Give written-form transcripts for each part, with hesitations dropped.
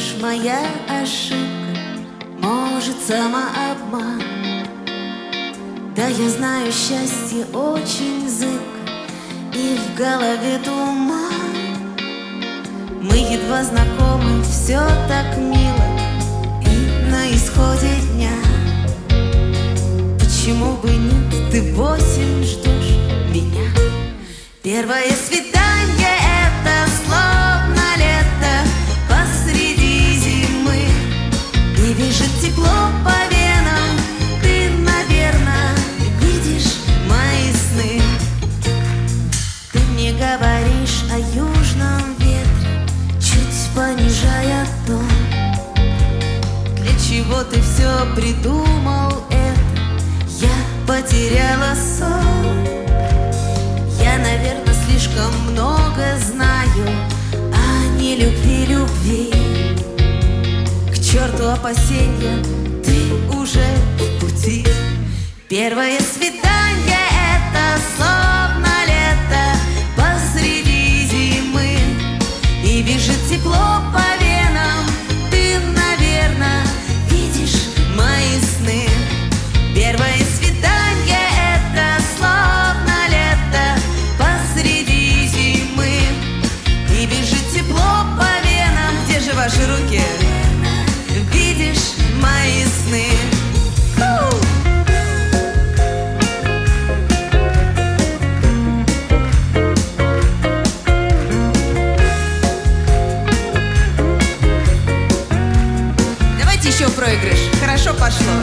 лишь моя ошибка, может, самообман. Да, я знаю, счастье очень зыбко, и в голове туман. Мы едва знакомы, все так мило, и на исходе дня. Почему бы нет, ты 8 ждешь меня? Первое свидание — это словно лето посреди зимы, и бежит тепло по венам. Ты, наверное, видишь мои сны. Ты мне говоришь о южном ветре, чуть понижая тон. Для чего ты все придумал это? Я потеряла сон. Я, наверное, слишком много знаю о нелюбви. К черту опасения, ты уже в пути. Первое свидание — это словно лето посреди зимы, и бежит тепло по венам. Ты, наверное, видишь мои сны. Первое свидание — это словно лето посреди зимы, и бежит тепло по венам. Где же ваши руки? Видишь мои сны. Давайте еще проигрыш. Хорошо пошло.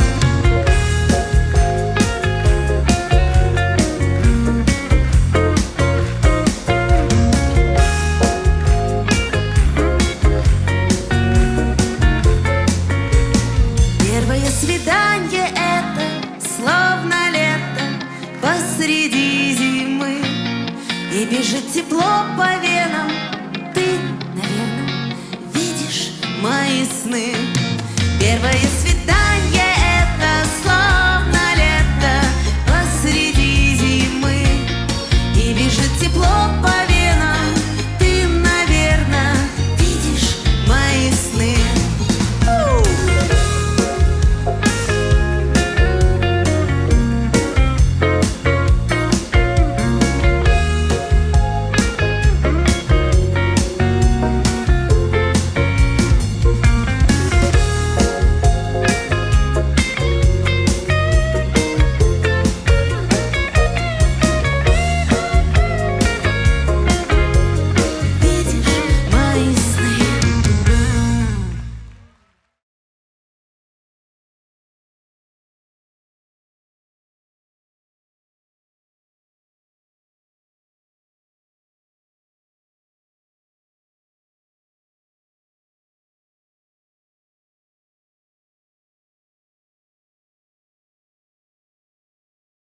Первое свидание — это словно лето посреди зимы, и бежит тепло по венам. Ты, наверное, видишь мои сны.